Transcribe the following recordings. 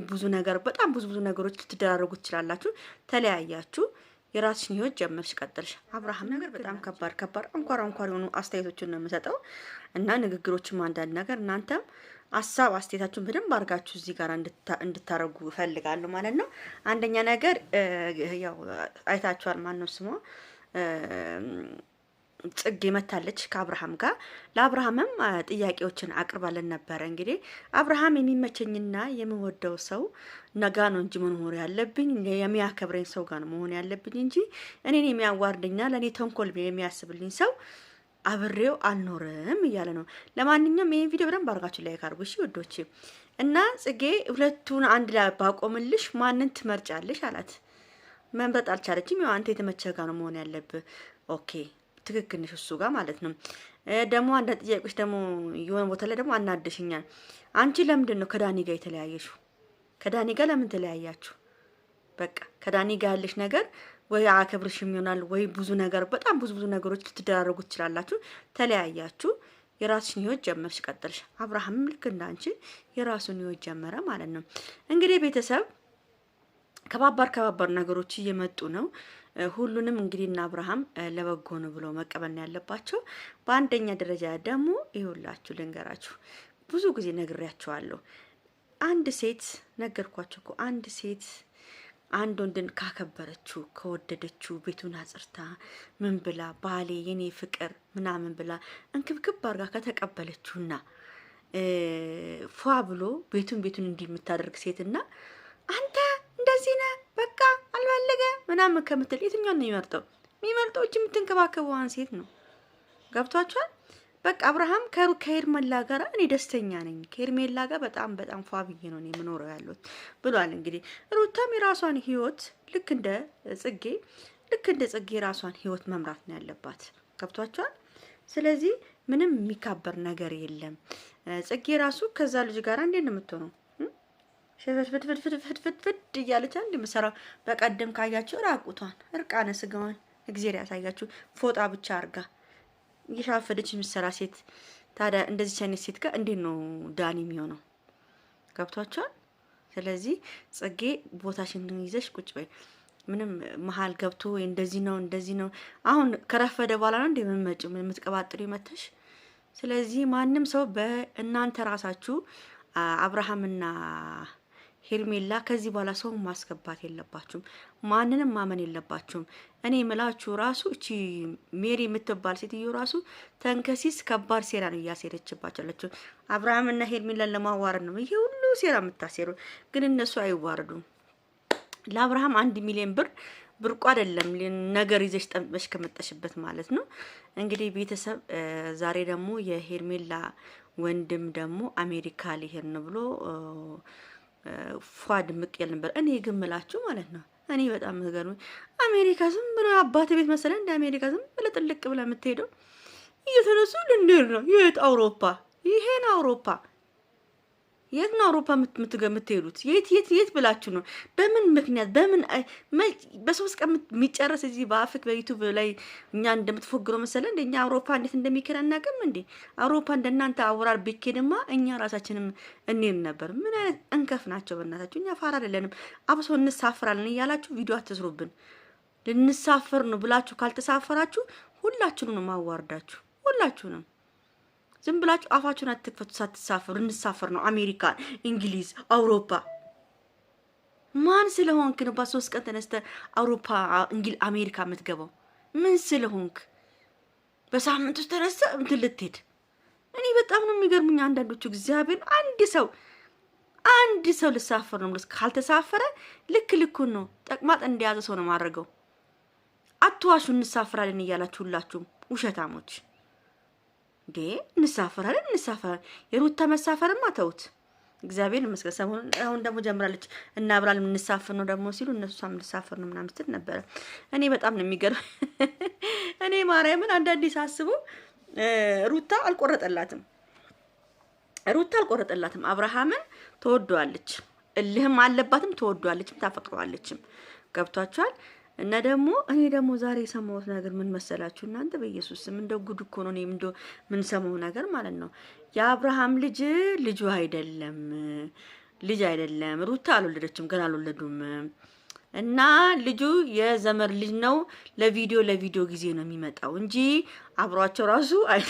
ብዙ ነገር በጣም ብዙ ነገሮች ልትደራረጉ ትችላላችሁ። ተለያያችሁ፣ የራስሽን ህይወት ጀመርሽ፣ ቀጥልሽ። አብርሃም ነገር በጣም ከባድ አንኳር የሆኑ አስተያየቶችን ነው የምሰጠው እና ንግግሮችም አንዳንድ ነገር እናንተም ሀሳብ አስተያየታችሁን በደንብ አድርጋችሁ እዚህ ጋር እንድታረጉ እፈልጋለሁ ማለት ነው። አንደኛ ነገር ያው አይታችኋል። ማን ነው ስሟ? ጽጌ መታለች ከአብርሃም ጋር። ለአብርሃምም ጥያቄዎችን አቅርባለን ነበረ። እንግዲህ አብርሃም የሚመቸኝና የምወደው ሰው ነጋ ነው እንጂ መኖር ያለብኝ የሚያከብረኝ ሰው ጋር ነው መሆን ያለብኝ እንጂ እኔን የሚያዋርደኝና ለእኔ ተንኮል የሚያስብልኝ ሰው አብሬው አልኖርም እያለ ነው። ለማንኛውም ይሄን ቪዲዮ በደንብ አድርጋችሁ ላይክ አድርጉ እሺ ውዶቼ። እና ጽጌ ሁለቱን አንድ ላይ ባቆምልሽ ማንን ትመርጫለሽ አላት። መምረጥ አልቻለችም። ያው አንተ የተመቸህ ጋር ነው መሆን ያለብህ። ኦኬ ትክክል ነሽ፣ እሱ ጋር ማለት ነው። ደግሞ አንዳንድ ጥያቄዎች ደግሞ የሆነ ቦታ ላይ ደግሞ አናደሽኛል። አንቺ ለምንድን ነው ከዳኒ ጋር የተለያየሽው? ከዳኒ ጋር ለምን ተለያያችሁ? በቃ ከዳኒ ጋር ያለሽ ነገር ወይ አከብርሽም ይሆናል ወይ ብዙ ነገር በጣም ብዙ ነገሮች ልትደራረጉ ትችላላችሁ። ተለያያችሁ፣ የራስሽን ህይወት ጀመርሽ፣ ቀጥልሽ። አብርሃምም ልክ እንዳንቺ የራሱን ህይወት ጀመረ ማለት ነው። እንግዲህ ቤተሰብ ከባባር ነገሮች እየመጡ ነው። ሁሉንም እንግዲህ እና አብርሃም ለበጎ ነው ብሎ መቀበል ያለባቸው። በአንደኛ ደረጃ ደግሞ ይኸውላችሁ ልንገራችሁ፣ ብዙ ጊዜ ነግሬያችኋለሁ። አንድ ሴት ነገርኳችሁ እኮ አንድ ሴት አንድ ወንድን ካከበረችው ከወደደችው ቤቱን አጽርታ ምን ብላ ባሌ የኔ ፍቅር ምናምን ብላ እንክብክብ አድርጋ ከተቀበለችውና ፏ ብሎ ቤቱን እንዲህ የምታደርግ ሴትና አንተ እንደዚህ ነህ በቃ አልፈለገ ምናምን ከምትል የትኛውን ነው የሚመርጠው? የሚመርጠው እጅ የምትንከባከበዋን ሴት ነው። ገብቷችኋል? በቃ አብርሃም ከሄርሜላ ጋር እኔ ደስተኛ ነኝ፣ ከሄርሜላ ጋር በጣም ፏ ብዬ ነው እኔ የምኖረው ያለሁት ብሏል። እንግዲህ ሩታም የራሷን ህይወት ልክ እንደ ጽጌ የራሷን ህይወት መምራት ነው ያለባት። ገብቷችኋል? ስለዚህ ምንም የሚካበር ነገር የለም። ጽጌ ራሱ ከዛ ልጅ ጋር እንዴት ነው የምትሆነው? ፍትፍትፍትፍትፍት እያለች አንድ ምሰራው። በቀደም ካያችሁ ራቁቷን እርቃነ ስጋዋን እግዜር ያሳያችሁ ፎጣ ብቻ አርጋ እየሻፈደች የምትሰራ ሴት ታዲያ እንደዚህ አይነት ሴት ጋር እንዴት ነው ዳኒ የሚሆነው? ገብቷችኋል? ስለዚህ ጽጌ ቦታሽን ይዘሽ ቁጭ በይ። ምንም መሀል ገብቶ እንደዚህ ነው አሁን ከረፈደ በኋላ ነው እንደምትመጪው የምትቀባጥሪ መተሽ። ስለዚህ ማንም ሰው በእናንተ ራሳችሁ አብርሃምና ሄርሜላ ከዚህ በኋላ ሰው ማስገባት የለባችሁም። ማንንም ማመን የለባችሁም። እኔ የምላችሁ ራሱ እቺ ሜሪ የምትባል ሴትዮ ራሱ ተንከሲስ ከባድ ሴራ ነው እያሴረችባቸው ያለችው። አብርሃምና ሄርሜላን ለማዋረድ ነው ይሄ ሁሉ ሴራ የምታሴሩ። ግን እነሱ አይዋረዱም። ለአብርሃም 1 ሚሊዮን ብር ብርቁ አይደለም። ነገር ይዘሽ ጠምበሽ ከመጣሽበት ማለት ነው። እንግዲህ ቤተሰብ ዛሬ ደግሞ የሄርሜላ ወንድም ደግሞ አሜሪካ ሊሄድ ነው ብሎ ፏድ ምቅል ነበር። እኔ ግምላችሁ ማለት ነው። እኔ በጣም ነገር አሜሪካ ዝም ብሎ አባት ቤት መሰለኝ እንደ አሜሪካ ዝም ብለ ጥልቅ ብለ የምትሄደው እየተነሱ ልንሄድ ነው። የት አውሮፓ? ይሄን አውሮፓ የት ነው አውሮፓ የምትሄዱት? የት ብላችሁ ነው? በምን ምክንያት በሶስት ቀን የሚጨረስ እዚህ በአፍክ በዩቲዩብ ላይ እኛ እንደምትፎግረው መሰለ እንደኛ አውሮፓ እንዴት እንደሚከራ እናቀም እንዴ? አውሮፓ እንደናንተ አወራር ቢኬድማ እኛ ራሳችንም እንሄድ ነበር። ምን አይነት እንከፍ ናቸው በእናታችሁ። እኛ ፋራ አይደለንም። አብሶ እንሳፍራለን እያላችሁ ቪዲዮ አትስሩብን። ልንሳፈር ነው ብላችሁ ካልተሳፈራችሁ ሁላችሁንም ነው ማዋርዳችሁ። ሁላችሁንም ዝም ብላችሁ አፋችሁን አትክፈቱ። ሳትሳፈሩ እንሳፈር ነው አሜሪካን፣ እንግሊዝ፣ አውሮፓ። ማን ስለሆንክ ነው በ3 ቀን ተነስተ አውሮፓ፣ እንግሊዝ፣ አሜሪካ የምትገባው? ምን ስለሆንክ በሳምንት ውስጥ ተነስተ እንትን ልትሄድ? እኔ በጣም ነው የሚገርሙኝ አንዳንዶቹ። እግዚአብሔር አንድ ሰው ልሳፈር ነው ብለስ ካልተሳፈረ ልኩን ነው ጠቅማጥ እንደያዘ ሰው ነው ማድረገው። አትዋሹ። እንሳፈራለን እያላችሁ ሁላችሁም ውሸታሞች። እንሳፈራለን። የሩታ መሳፈርማ ተውት። እግዚአብሔር ይመስገን። ሰሞኑን አሁን ደግሞ ጀምራለች እና አብራል እንሳፈር ነው ደግሞ ሲሉ እነሱም እንሳፈር ነው ምናምን ስትል ነበረ። እኔ በጣም ነው የሚገርም። እኔ ማርያምን አንዳንዴ ሳስበው ሩታ አልቆረጠላትም። አብርሃምን ተወዷለች፣ እልህም አለባትም፣ ተወዷለችም፣ ታፈቅረዋለችም። ገብቷችኋል? እና ደግሞ እኔ ደግሞ ዛሬ የሰማሁት ነገር ምን መሰላችሁ እናንተ? በኢየሱስ ስም እንደው ጉድ እኮ ነው። እኔም ምን ሰማው ነገር ማለት ነው። የአብርሃም ልጁ አይደለም ልጅ አይደለም። ሩታ አልወለደችም፣ ገና አልወለዱም። እና ልጁ የዘመር ልጅ ነው። ለቪዲዮ ጊዜ ነው የሚመጣው እንጂ አብሯቸው ራሱ አይሉ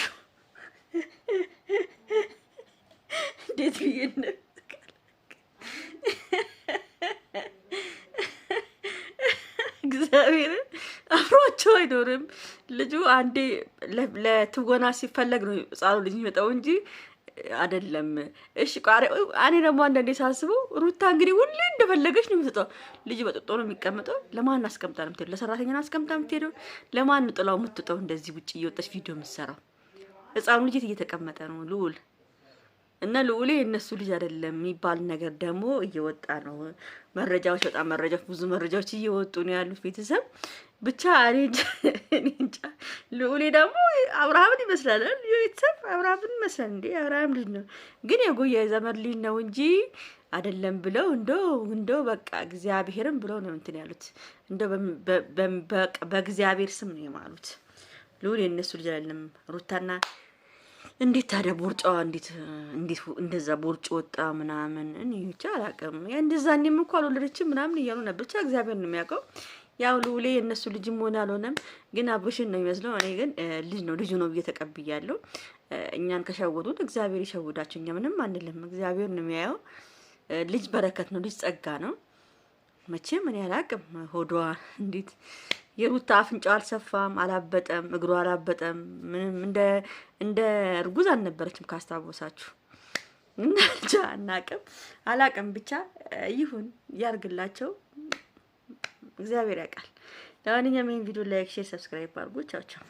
እንዴት ይሄን እግዚአብሔር አብሯቸው አይኖርም። ልጁ አንዴ ለትወና ሲፈለግ ነው ህፃኑ ልጅ የሚመጣው እንጂ አይደለም። እሺ እኔ ደግሞ አንዳንዴ ሳስበው ሩታ እንግዲህ ሁሌ እንደፈለገች ነው የምትጠው። ልጅ በጥጦ ነው የሚቀመጠው። ለማን አስቀምጣ ነው የምትሄደው? ለሰራተኛ አስቀምጣ የምትሄደው? ለማን ጥላው የምትጠው? እንደዚህ ውጪ እየወጣች ቪዲዮ የምትሰራው ህፃኑ ልጅ እየተቀመጠ ነው ልዑል እና ልዑሌ የእነሱ ልጅ አይደለም የሚባል ነገር ደግሞ እየወጣ ነው። መረጃዎች በጣም ብዙ መረጃዎች እየወጡ ነው ያሉት። ቤተሰብ ብቻ እኔ እንጃ። ልዑሌ ደግሞ አብርሃምን ይመስላል። ቤተሰብ አብርሃምን ይመስላል እንዴ? አብርሃም ልጅ ነው ግን የጎያ የዘመድ ልጅ ነው እንጂ አይደለም ብለው እንደው በቃ እግዚአብሔርን ብለው ነው እንትን ያሉት። እንደው በእግዚአብሔር ስም ነው የማሉት። ልዑል የእነሱ ልጅ አይደለም። ሩታና እንዴት ታዲያ ቦርጫዋ እንዴት እንደዛ ቦርጭ ወጣ ምናምን እኔ ብቻ አላውቅም። እንደዛ እኔም እኮ አልወለደችም ምናምን እያሉ ነበር። ብቻ እግዚአብሔር ነው የሚያውቀው። ያው ልዑሌ የእነሱ ልጅም ሆነ አልሆነም ግን አብሽን ነው የሚመስለው። እኔ ግን ልጁ ነው ብዬ ተቀብያለሁ። እኛን ከሸወዱን እግዚአብሔር ይሸውዳቸው። እኛ ምንም አንልም። እግዚአብሔር ነው የሚያየው። ልጅ በረከት ነው። ልጅ ጸጋ ነው። መቼም እኔ አላውቅም። ሆዷ እንዴት የሩታ አፍንጫው አልሰፋም፣ አላበጠም፣ እግሩ አላበጠም። ምንም እንደ እርጉዝ አልነበረችም ካስታወሳችሁ። እንጃ አላውቅም። ብቻ ይሁን ያርግላቸው፣ እግዚአብሔር ያውቃል። ለማንኛውም ይሄን ቪዲዮ ላይክ፣ ሼር፣ ሰብስክራይብ አድርጉ። ቻው ቻው።